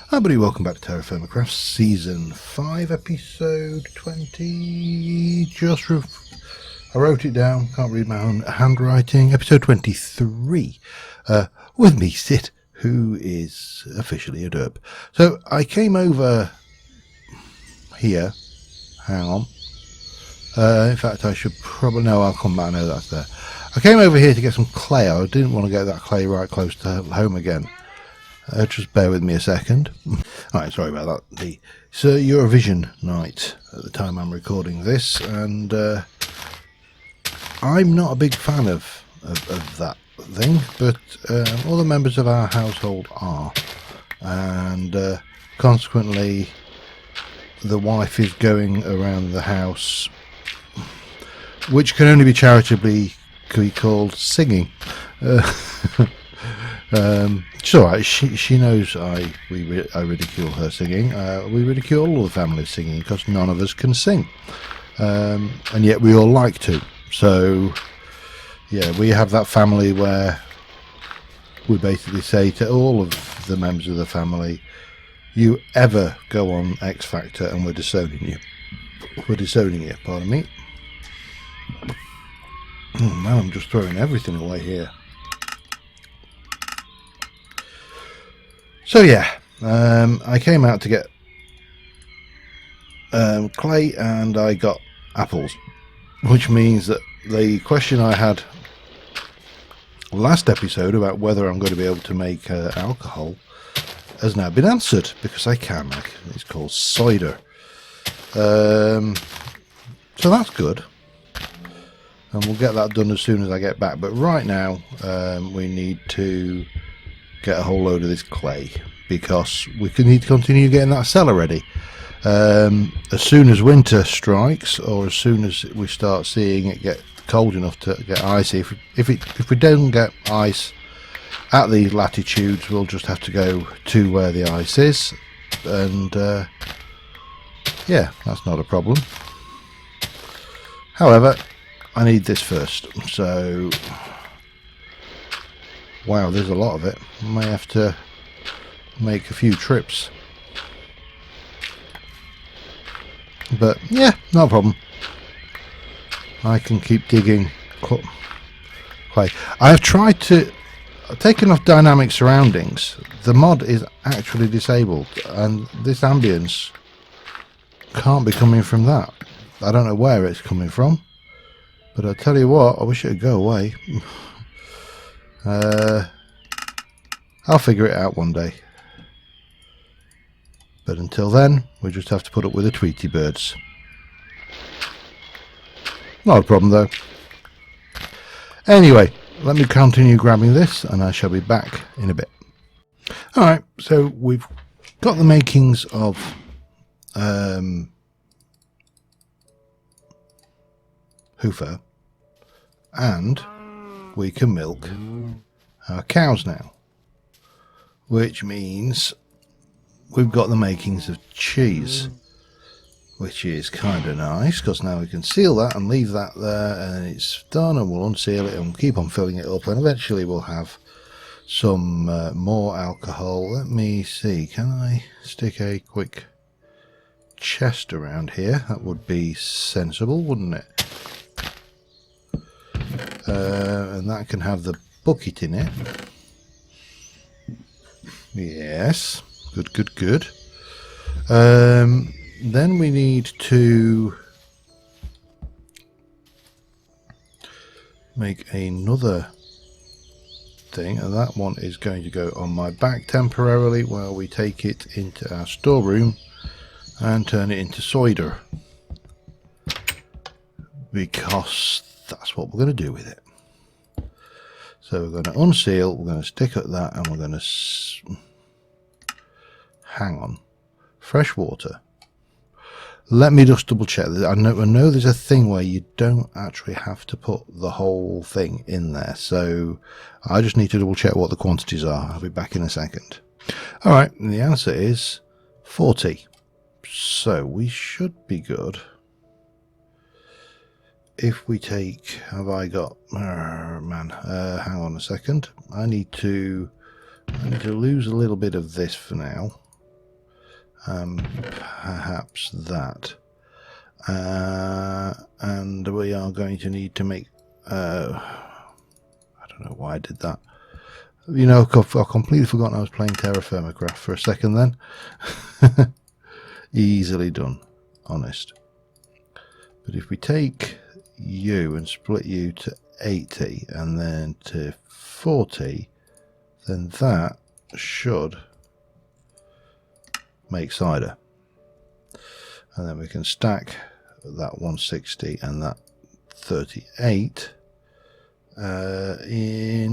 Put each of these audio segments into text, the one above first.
Hi everybody, welcome back to TerraFirmaCraft Season 5, Episode 20. I wrote it down, can't read my own handwriting. Episode 23. With me, Sid, who is officially a derp. So I came over here. Hang on. In fact, I should probably... No, I'll come back. No, that's there. I came over here to get some clay. I didn't want to get that clay right close to home again. Just bear with me a second. Alright, sorry about that. It's Eurovision night at the time I'm recording this, and I'm not a big fan of that thing, but all the members of our household are, and consequently the wife is going around the house, which can only be charitably called singing. It's alright, she knows I ridicule her singing. We ridicule all the family singing because none of us can sing, and yet we all like to. So yeah, we have that family where we basically say to all of the members of the family, you ever go on X Factor and we're disowning you. We're disowning you, pardon me. Oh man, I'm just throwing everything away here. So yeah, I came out to get clay, and I got apples, which means that the question I had last episode about whether I'm going to be able to make alcohol has now been answered, because I can. It's called cider. So that's good, and we'll get that done as soon as I get back. But right now we need to get a whole load of this clay, because we need to continue getting that cellar ready. As soon as winter strikes, or as soon as we start seeing it get cold enough to get icy, if we don't get ice at these latitudes, we'll just have to go to where the ice is, and yeah, that's not a problem. However, I need this first, so wow, there's a lot of it. I may have to make a few trips, but yeah, no problem. I can keep digging clay. I've tried to take enough dynamic surroundings. The mod is actually disabled, and this ambience can't be coming from that. I don't know where it's coming from, but I tell you what, I wish it would go away. I'll figure it out one day, but until then we just have to put up with the Tweety birds. Not a problem though. Anyway, let me continue grabbing this, and I shall be back in a bit. Alright, so we've got the makings of Hoofer, and we can milk our cows now, which means we've got the makings of cheese, which is kind of nice, because now we can seal that and leave that there, and it's done, and we'll unseal it and keep on filling it up, and eventually we'll have some more alcohol. Let me see, can I stick a quick chest around here? That would be sensible, wouldn't it? And that can have the bucket in it. Yes, good. Then we need to make another thing, and that one is going to go on my back temporarily while we take it into our storeroom and turn it into cider, because that's what we're going to do with it. So we're going to unseal, we're going to stick at that, and we're going to hang on. Fresh water. Let me just double check. I know there's a thing where you don't actually have to put the whole thing in there, so I just need to double check what the quantities are. I'll be back in a second. Alright, and the answer is 40. So we should be good. If we take, have I got, hang on a second. I need to lose a little bit of this for now. perhaps that. And we are going to need to make... I don't know why I did that. You know, I've completely forgotten I was playing TerraFirmaCraft for a second then. Easily done, honest. But if we take you and split you to 80 and then to 40, then that should make cider. And then we can stack that 160 and that 38 maybe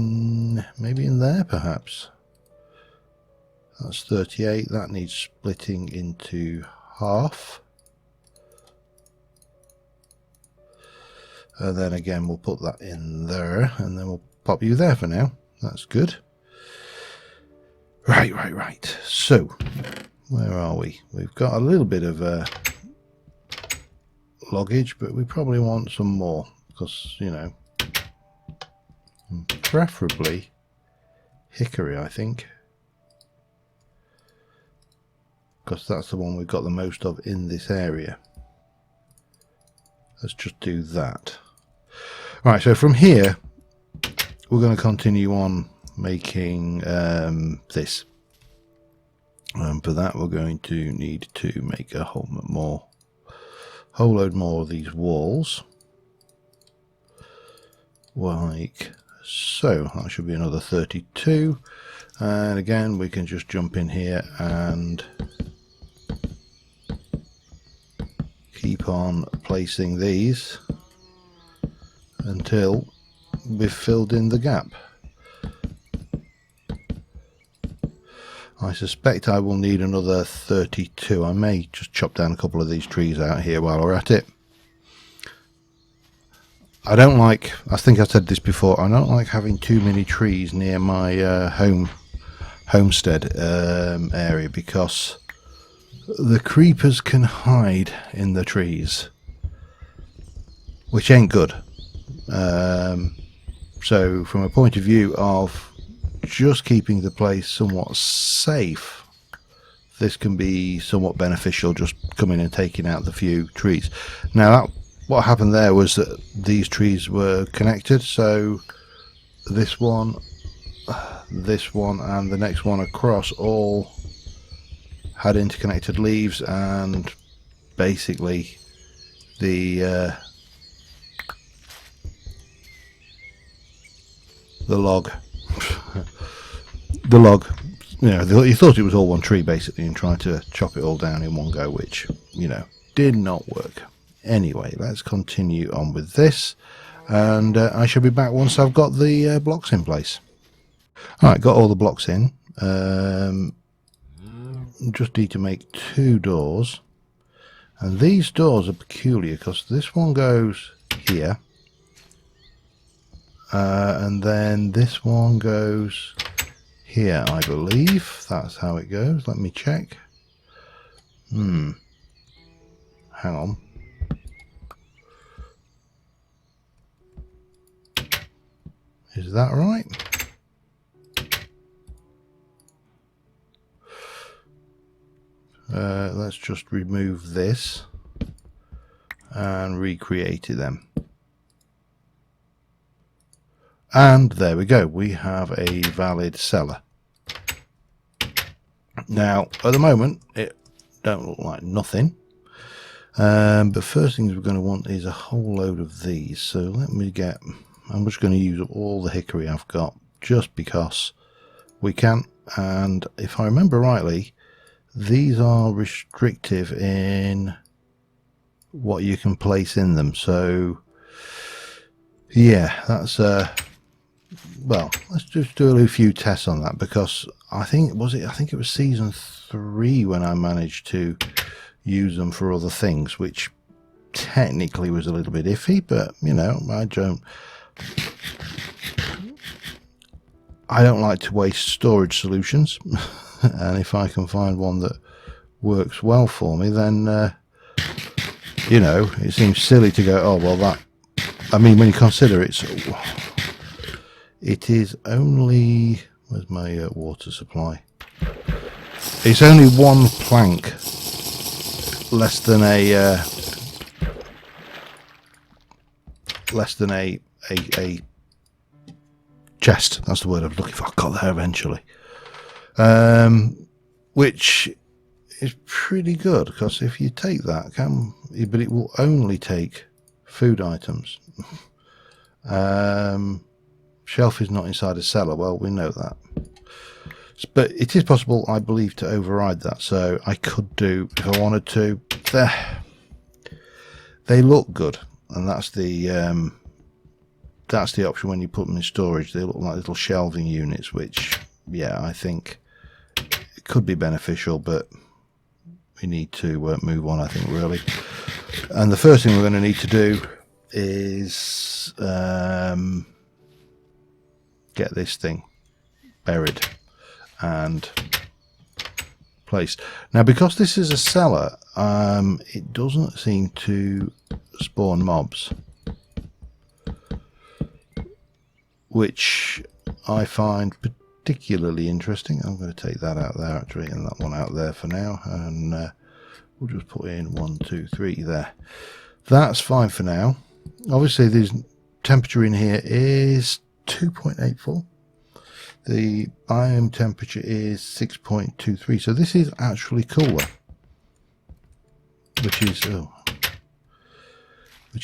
in there perhaps. That's 38. That needs splitting into half. And then again we'll put that in there and then we'll pop you there for now. That's good. Right. So where are we? We've got a little bit of loggage, but we probably want some more because, you know, preferably hickory, I think, because that's the one we've got the most of in this area. Let's just do that. Right, so from here we're going to continue on making this. For that we're going to need to make a whole load more of these walls, like so. That should be another 32, and again we can just jump in here and keep on placing these until we've filled in the gap. I suspect I will need another 32. I may just chop down a couple of these trees out here while we're at it. I don't like, I think I said this before, I don't like having too many trees near my homestead area, because the creepers can hide in the trees, which ain't good. So from a point of view of just keeping the place somewhat safe, this can be somewhat beneficial, just coming and taking out the few trees. Now what happened there was that these trees were connected, so this one and the next one across all had interconnected leaves, and basically the log you know, you thought it was all one tree basically, and tried to chop it all down in one go, which, you know, did not work. Anyway, let's continue on with this, and I shall be back once I've got the blocks in place. Alright, got all the blocks in. Just need to make 2 doors, and these doors are peculiar because this one goes here, and then this one goes here, I believe. That's how it goes. Let me check. Hang on. Is that right? Let's just remove this and recreate it then. And there we go. We have a valid cellar. Now, at the moment, it don't look like nothing. But first things we're going to want is a whole load of these. So let me get... I'm just going to use up all the hickory I've got, just because we can. And if I remember rightly, these are restrictive in what you can place in them. So yeah, that's well, let's just do a few tests on that, because I think it was season 3 when I managed to use them for other things, which technically was a little bit iffy, but you know, I don't like to waste storage solutions. And if I can find one that works well for me, then you know, it seems silly to go, oh well, that, I mean, when you consider it is only, where's my water supply? It's only 1 plank less than a chest. That's the word I was looking for. I got there eventually. Which is pretty good, because if you take that, but it will only take food items. Shelf is not inside a cellar. Well, we know that. But it is possible, I believe, to override that. So I could do, if I wanted to. They look good, and that's the option when you put them in storage. They look like little shelving units, which, yeah, I think it could be beneficial, but we need to move on, I think, really. And the first thing we're going to need to do is get this thing buried and placed. Now, because this is a cellar, it doesn't seem to spawn mobs, which I find particularly interesting. I'm going to take that out there, actually, and that one out there for now, and we'll just put in 1, 2, 3 there. That's fine for now. Obviously, the temperature in here is 2.84. The biome temperature is 6.23, so this is actually cooler, which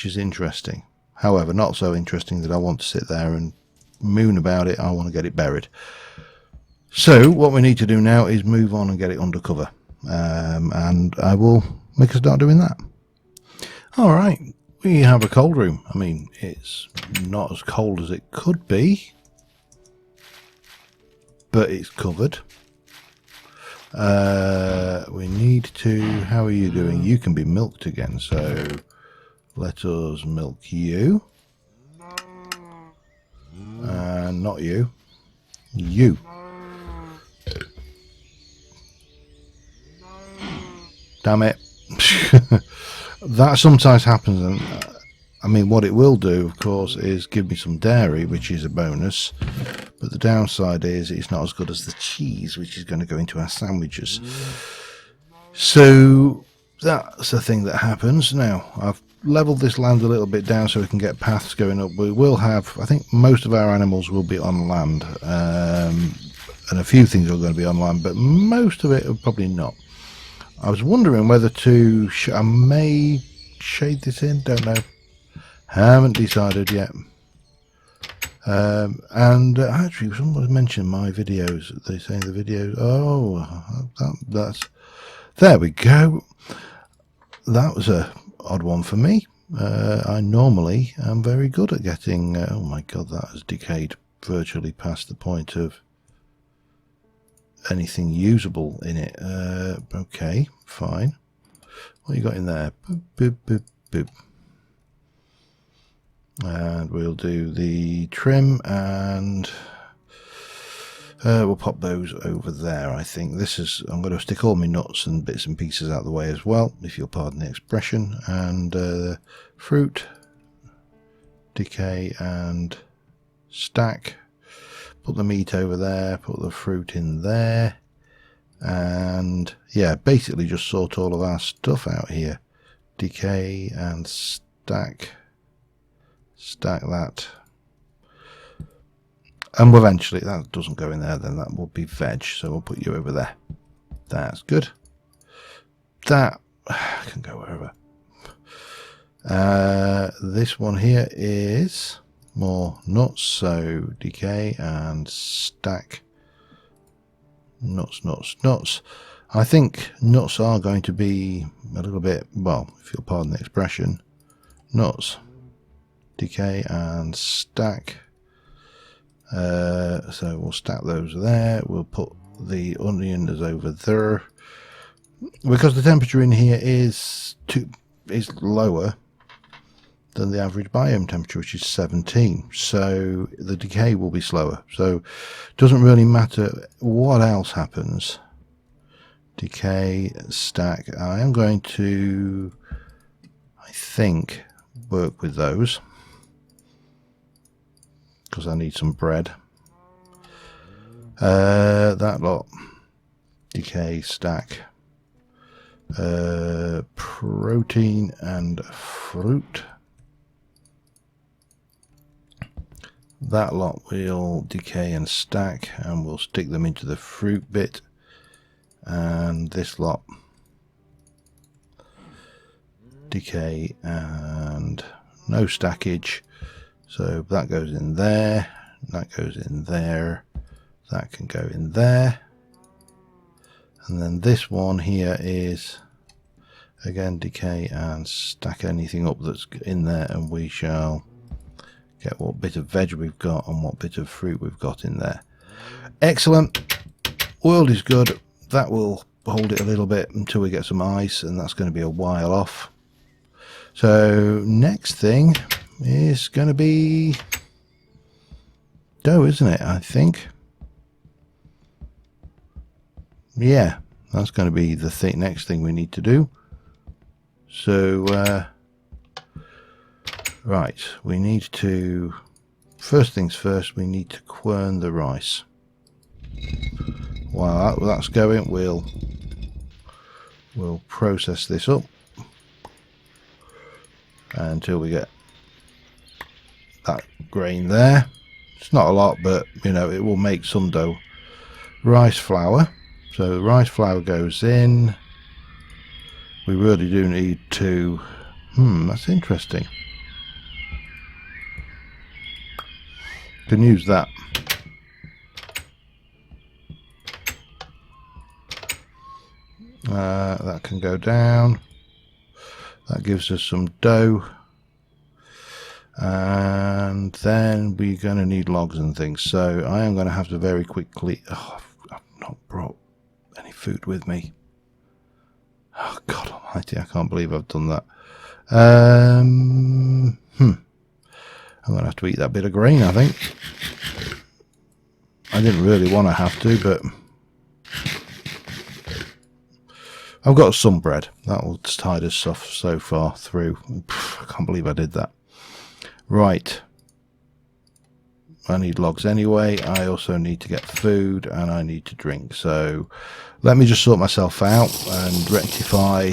is interesting. However, not so interesting that I want to sit there and moon about it. I want to get it buried. So what we need to do now is move on and get it under cover, and I will make a start doing that. All right, we have a cold room. I mean, it's not as cold as it could be, but it's covered. We need to, how are you doing? You can be milked again, so let us milk you. And not you. You. Damn it. That sometimes happens, and I mean, what it will do, of course, is give me some dairy, which is a bonus. But the downside is it's not as good as the cheese, which is going to go into our sandwiches. So that's a thing that happens. Now, I've leveled this land a little bit down so we can get paths going up. We will have, I think most of our animals will be on land, and a few things are going to be on land, but most of it are probably not. I was wondering whether to, I may shade this in, don't know. Haven't decided yet. And actually, someone mentioned my videos. They say the videos. Oh, that's there we go. That was a odd one for me. I normally am very good at getting. Oh my god, that has decayed virtually past the point of anything usable in it. Okay, fine. What you got in there? Boop, boop, boop, boop. And we'll do the trim, and we'll pop those over there. I think this is, I'm going to stick all my nuts and bits and pieces out of the way as well, if you'll pardon the expression. And fruit, decay and stack. Put the meat over there, put the fruit in there, and yeah, basically just sort all of our stuff out here. Decay and stack that, and eventually that doesn't go in there, then that will be veg, so we'll put you over there. That's good. That can go wherever. This one here is more nuts, so decay and stack. Nuts. I think nuts are going to be a little bit, well, if you'll pardon the expression, nuts, decay and stack. So we'll stack those there. We'll put the onions over there, because the temperature in here is lower than the average biome temperature, which is 17, so the decay will be slower. So it doesn't really matter what else happens. Decay, stack. I am going to, I think, work with those because I need some bread. That lot, decay, stack. protein and fruit. That lot will decay and stack, and we'll stick them into the fruit bit, and this lot decay and no stackage, so that goes in there, that goes in there, that can go in there, and then this one here is again decay and stack anything up that's in there, and we shall get what bit of veg we've got and what bit of fruit we've got in there. Excellent. World is good. That will hold it a little bit until we get some ice, and that's going to be a while off. So next thing is going to be dough, isn't it? I think. Yeah, that's going to be the next thing we need to do. So right, we need to, first things first, we need to quern the rice. While that's going, we'll process this up until we get that grain there. It's not a lot, but you know, it will make some dough. Rice flour, so rice flour goes in. We really do need to, that's interesting. Can use that. That can go down. That gives us some dough, and then we're going to need logs and things, so I am going to have to very quickly, I've not brought any food with me. Oh God almighty, I can't believe I've done that. I'm going to have to eat that bit of grain, I think. I didn't really want to have to, but I've got some bread. That will tide us off so far through. I can't believe I did that. Right. I need logs anyway. I also need to get food, and I need to drink. So let me just sort myself out and rectify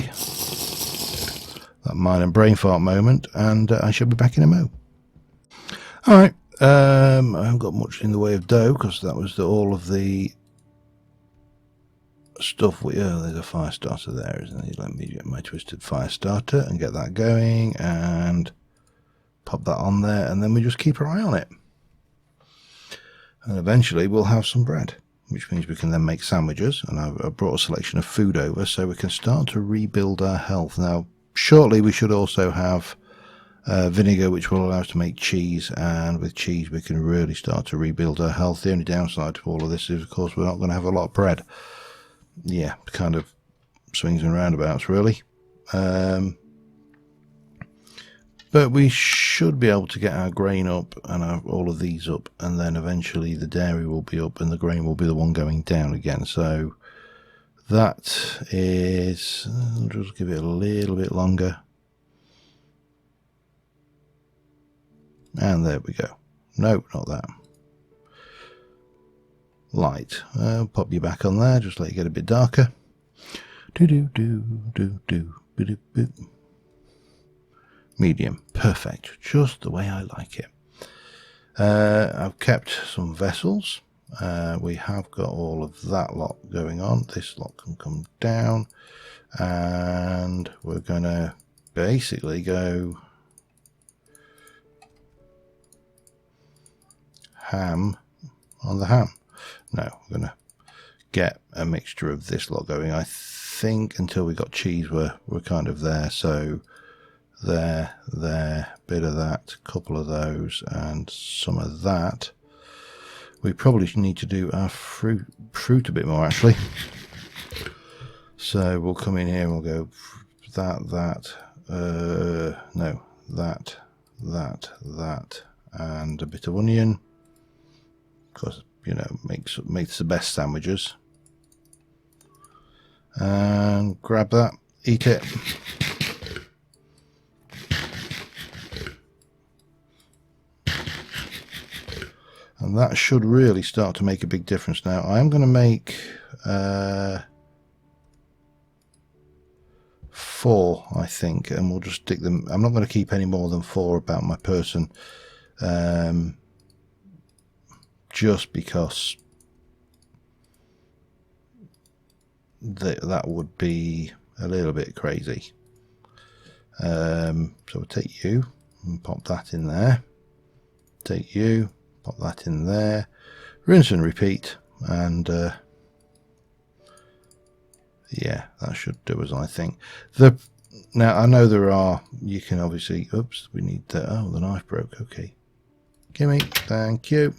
that mind and brain fart moment, and I shall be back in a mo. Alright. I haven't got much in the way of dough because that was all of the stuff there's a fire starter there, isn't it? Let me get my twisted fire starter and get that going and pop that on there, and then we just keep our eye on it, and eventually we'll have some bread, which means we can then make sandwiches, and I've brought a selection of food over so we can start to rebuild our health. Now shortly we should also have vinegar, which will allow us to make cheese, and with cheese we can really start to rebuild our health. The only downside to all of this is, of course, we're not going to have a lot of bread. Yeah, kind of swings and roundabouts, really. But we should be able to get our grain up and all of these up, and then eventually the dairy will be up and the grain will be the one going down again. So that is, I'll just give it a little bit longer. And there we go. No, not that. Light. Pop you back on there, just let you get a bit darker. Medium. Perfect. Just the way I like it. I've kept some vessels. We have got all of that lot going on. This lot can come down, and we're going to basically go ham on the ham. No, we're going to get a mixture of this lot going. I think until we got cheese, we're kind of there. So there, bit of that, couple of those, and some of that. We probably need to do our fruit a bit more, actually. So we'll come in here and we'll go that, and a bit of onion. Because, you know, makes the best sandwiches. And grab that, eat it. And that should really start to make a big difference now. I am going to make 4, I think, and we'll just stick them. I'm not going to keep any more than 4 about my person, just because that would be a little bit crazy. So we'll take you and pop that in there. Take you, pop that in there. Rinse and repeat, and yeah, that should do us, I think. Now I know there are. You can obviously. Oops, we need the. Oh, the knife broke. Okay, gimme. Thank you.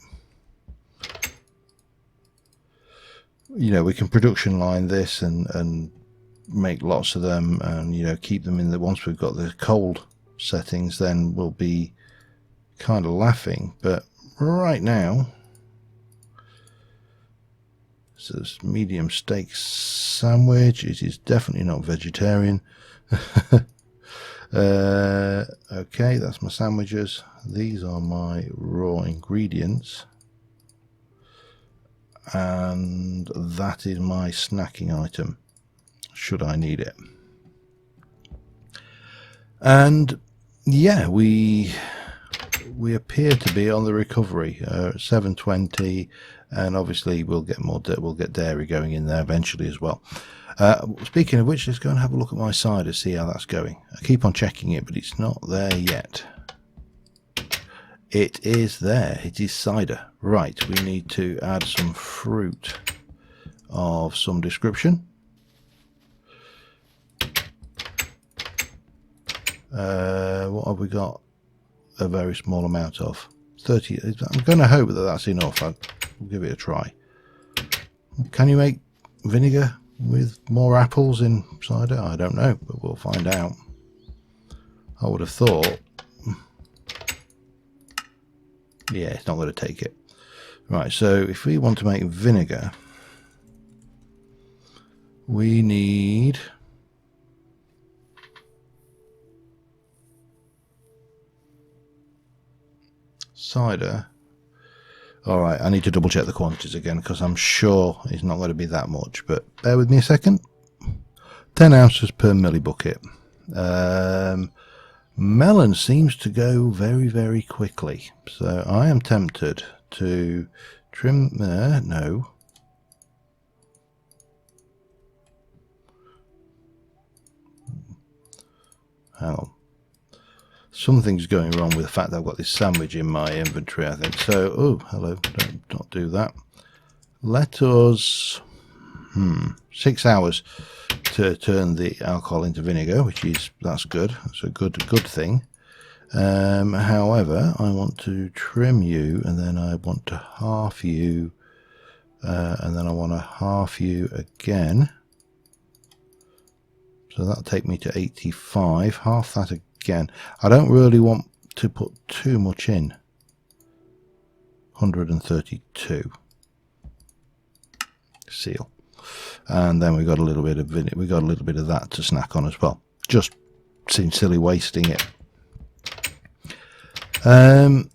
You know, we can production line this and make lots of them, and you know, keep them in the. Once we've got the cold settings, then we'll be kind of laughing. But right now, so it's medium steak sandwich. It is definitely not vegetarian. Okay, that's my sandwiches. These are my raw ingredients, and that is my snacking item should I need it. And yeah, we appear to be on the recovery. 720, and obviously we'll get more. We'll get dairy going in there eventually as well. Speaking of which, let's go and have a look at my cider, see how that's going. I keep on checking it, but it's not there yet. It is there. It is cider. Right, we need to add some fruit of some description. What have we got? A very small amount of 30. I'm going to hope that that's enough. I'll give it a try. Can you make vinegar with more apples in cider? I don't know, but we'll find out. I would have thought. Yeah, it's not going to take it. Right, so if we want to make vinegar, we need cider. All right, I need to double check the quantities again because I'm sure it's not going to be that much, but bear with me a second. 10 ounces per millibucket. Melon seems to go very, very quickly, so I am tempted to trim there. No. Hang on. Something's going wrong with the fact that I've got this sandwich in my inventory, I think. So, oh, hello, don't not do that. Let us, 6 hours to turn the alcohol into vinegar, that's good. That's a good thing. However, I want to trim you, and then I want to half you, and then I want to half you again. So that'll take me to 85. Half that again. I don't really want to put too much in. 132. Seal. And then we got a little bit of vinegar. We got a little bit of that to snack on as well. Just seems silly wasting it. So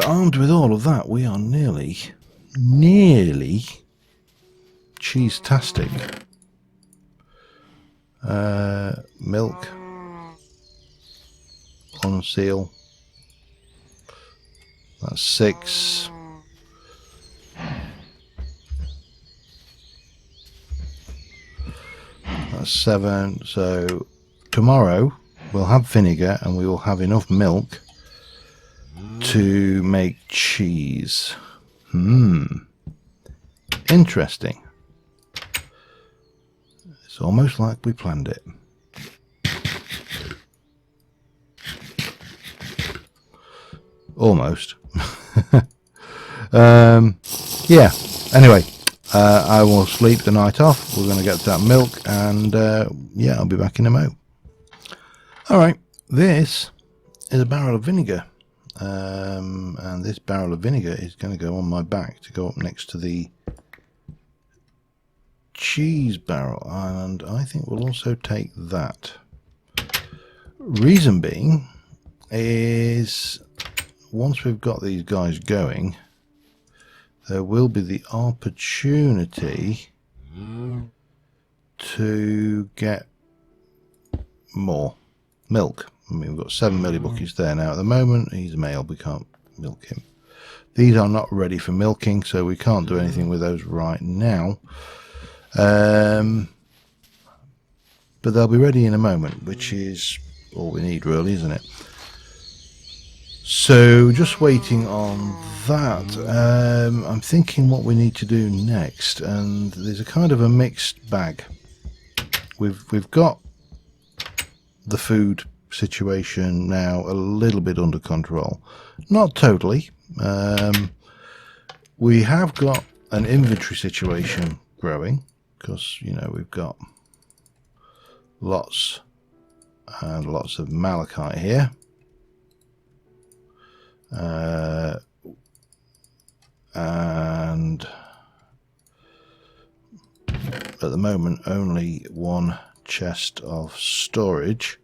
armed with all of that, we are nearly cheese-tastic. Milk. Unseal. That's 6. That's 7. So tomorrow we'll have vinegar and we will have enough milk to make cheese. Interesting. It's almost like we planned it. Almost. Yeah, anyway, I will sleep the night off. We're going to get that milk, and yeah, I'll be back in a mo. Alright, this is a barrel of vinegar, and this barrel of vinegar is going to go on my back to go up next to the cheese barrel, and I think we'll also take that. Reason being is once we've got these guys going, there will be the opportunity to get more milk. I mean, we've got 7 millibuckets there now. At the moment, he's a male. We can't milk him. These are not ready for milking, so we can't do anything with those right now. But they'll be ready in a moment, which is all we need, really, isn't it? So just waiting on that. I'm thinking what we need to do next, and there's a kind of a mixed bag. We've got the food situation now a little bit under control, not totally. We have got an inventory situation growing, because you know we've got lots and lots of malachite here, and at the moment only 1 chest of storage,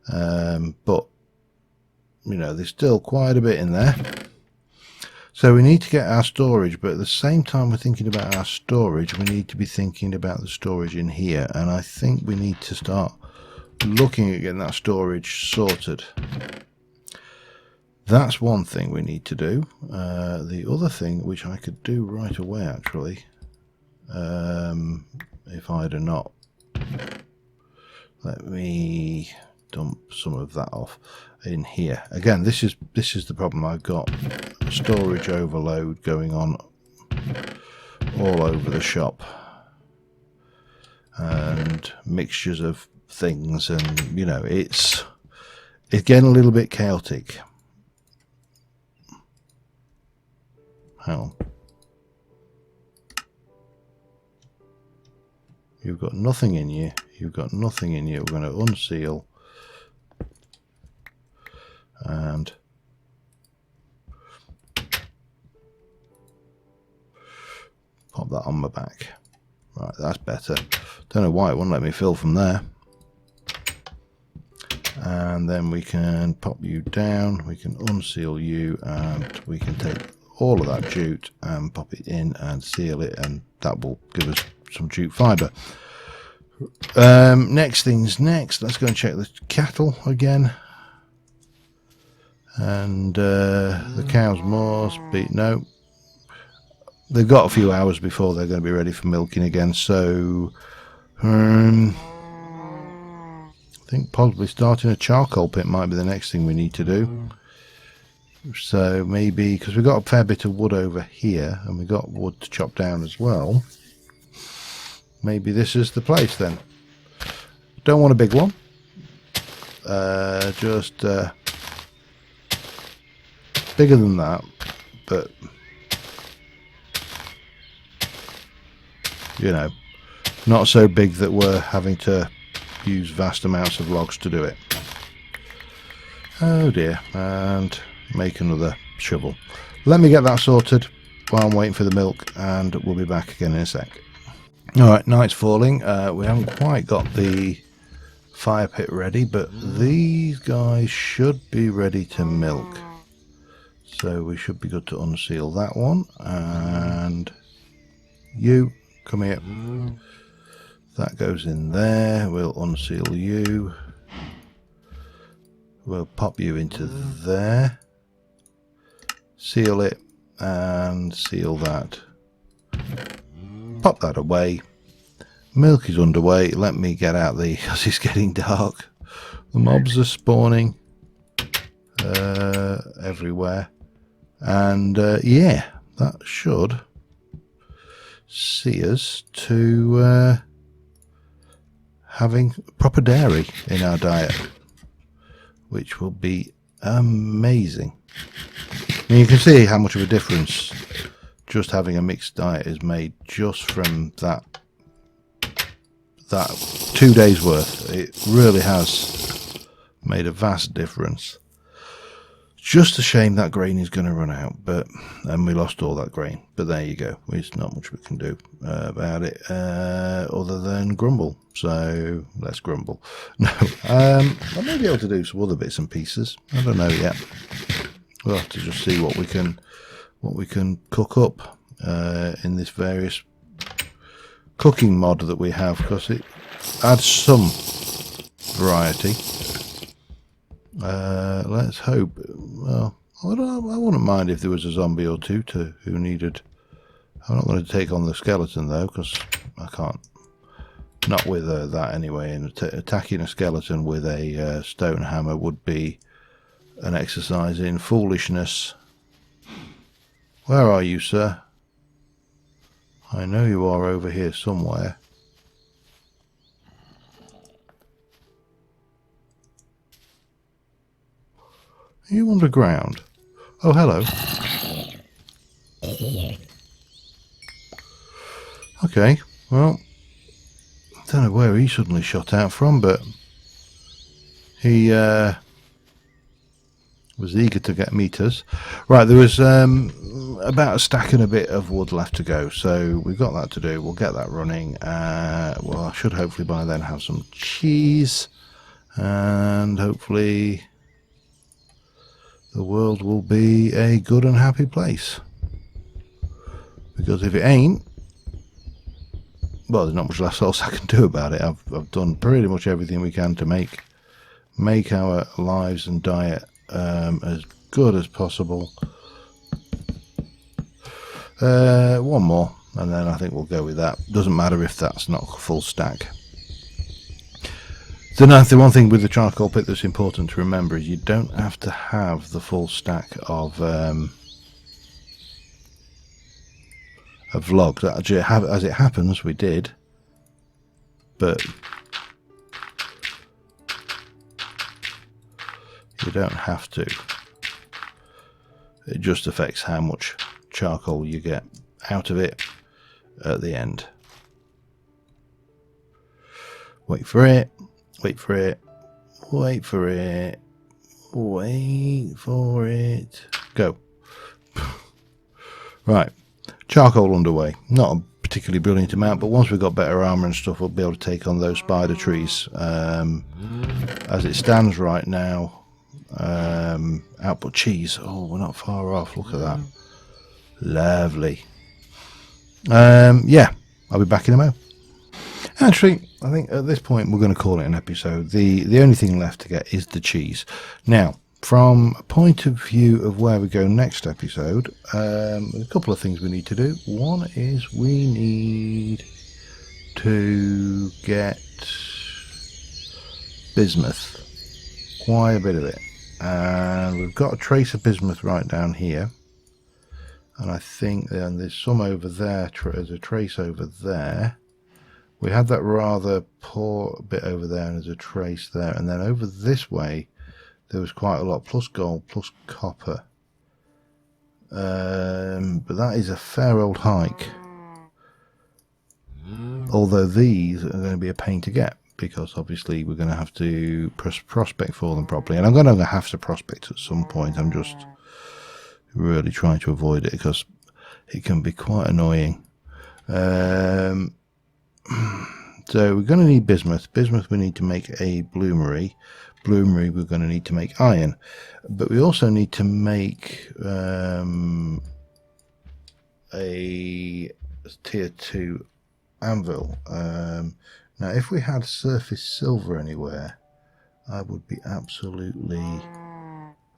but you know there's still quite a bit in there, so we need to get our storage. But at the same time we're thinking about our storage, we need to be thinking about the storage in here, and I think we need to start looking at getting that storage sorted. That's one thing we need to do. The other thing, which I could do right away actually, if I'd have not, let me dump some of that off in here. Again, this is the problem. I've got storage overload going on all over the shop, and mixtures of things, and you know it's getting a little bit chaotic. Hang on. You've got nothing in you. You've got nothing in you. We're going to unseal and pop that on my back. Right, that's better. Don't know why it wouldn't let me fill from there. And then we can pop you down. We can unseal you, and we can take all of that jute and pop it in and seal it, and that will give us some jute fibre. Next things next, let's go and check the cattle again, and the cows must be, no, they've got a few hours before they're going to be ready for milking again, so I think possibly starting a charcoal pit might be the next thing we need to do. So maybe, because we've got a fair bit of wood over here, and we've got wood to chop down as well, maybe this is the place then. Don't want a big one, just bigger than that, but you know, not so big that we're having to use vast amounts of logs to do it. Oh dear, and make another shovel. Let me get that sorted while I'm waiting for the milk, and we'll be back again in a sec. Alright, night's falling. We haven't quite got the fire pit ready, but these guys should be ready to milk. So we should be good to unseal that one, and you, come here. That goes in there. We'll unseal you. We'll pop you into there. Seal it and seal that. Pop that away. Milk is underway. Let me get out because it's getting dark. The mobs are spawning everywhere, and yeah, that should see us to having proper dairy in our diet, which will be amazing. And you can see how much of a difference just having a mixed diet is made just from that 2 days worth. It really has made a vast difference. Just a shame that grain is going to run out, and we lost all that grain. But there you go. There's not much we can do about it other than grumble. So let's grumble. No, I may be able to do some other bits and pieces. I don't know yet. We'll have to just see what we can cook up in this various cooking mod that we have, because it adds some variety. Let's hope. Well, I wouldn't mind if there was a zombie or two who needed. I'm not going to take on the skeleton though, because I can't. Not with that anyway. And attacking a skeleton with a stone hammer would be an exercise in foolishness. Where are you, sir? I know you are over here somewhere. Are you underground? Oh, hello. Okay, well, I don't know where he suddenly shot out from, but he was eager to meet us. Right, there was about a stack and a bit of wood left to go, so we've got that to do. We'll get that running. Well, I should hopefully by then have some cheese, and hopefully the world will be a good and happy place. Because if it ain't, well, there's not much else I can do about it. I've done pretty much everything we can to make our lives and diet as good as possible. One more, and then I think we'll go with that. Doesn't matter if that's not a full stack. The one thing with the charcoal pit that's important to remember is you don't have to have the full stack of logs. As it happens, we did, but you don't have to. It just affects how much charcoal you get out of it at the end. Wait for it. Wait for it. Wait for it. Wait for it. Go. Right. Charcoal underway. Not a particularly brilliant amount, but once we've got better armor and stuff, we'll be able to take on those spider trees. As it stands right now, output cheese. Oh, we're not far off. Look at that. Lovely. Yeah, I'll be back in a moment. Actually, I think at this point we're going to call it an episode. The only thing left to get is the cheese. Now, from a point of view of where we go next episode, there's a couple of things we need to do. One is we need to get bismuth, quite a bit of it, and we've got a trace of bismuth right down here, and I think then there's some over there. There's a trace over there. We had that rather poor bit over there, and there's a trace there, and then over this way there was quite a lot, plus gold, plus copper. But that is a fair old hike. Although these are going to be a pain to get, because obviously we're going to have to prospect for them properly. And I'm going to have to prospect at some point. I'm just really trying to avoid it because it can be quite annoying. So we're going to need bismuth. Bismuth we need to make a bloomery. Bloomery we're going to need to make iron. But we also need to make a tier 2 anvil. Now if we had surface silver anywhere, I would be absolutely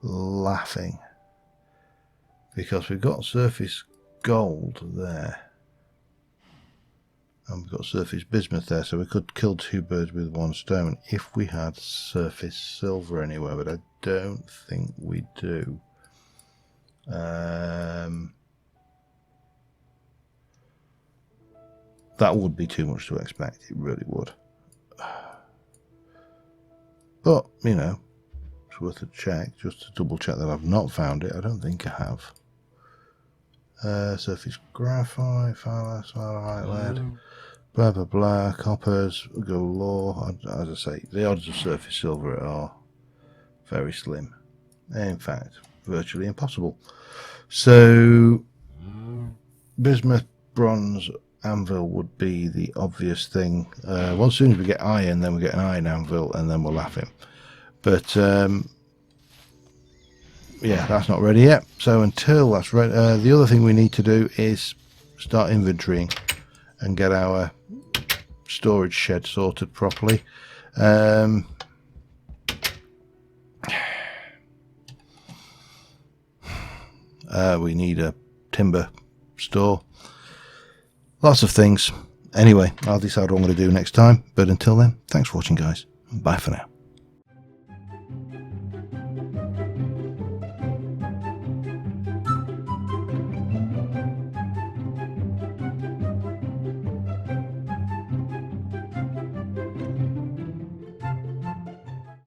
laughing. Because we've got surface gold there. And we've got surface bismuth there, so we could kill two birds with one stone if we had surface silver anywhere, but I don't think we do. That would be too much to expect, it really would. But, you know, it's worth a check, just to double check that I've not found it. I don't think I have. Surface graphite, phallite, lead. Blah blah blah, coppers galore. As I say, the odds of surface silver are very slim. In fact, virtually impossible. So, bismuth, bronze, anvil would be the obvious thing. Well, as soon as we get iron, then we get an iron anvil, and then we'll laugh him. But yeah, that's not ready yet. So until that's ready, the other thing we need to do is start inventorying and get our storage shed sorted properly. We need a timber store. Lots of things. Anyway, I'll decide what I'm going to do next time. But until then, thanks for watching, guys. Bye for now.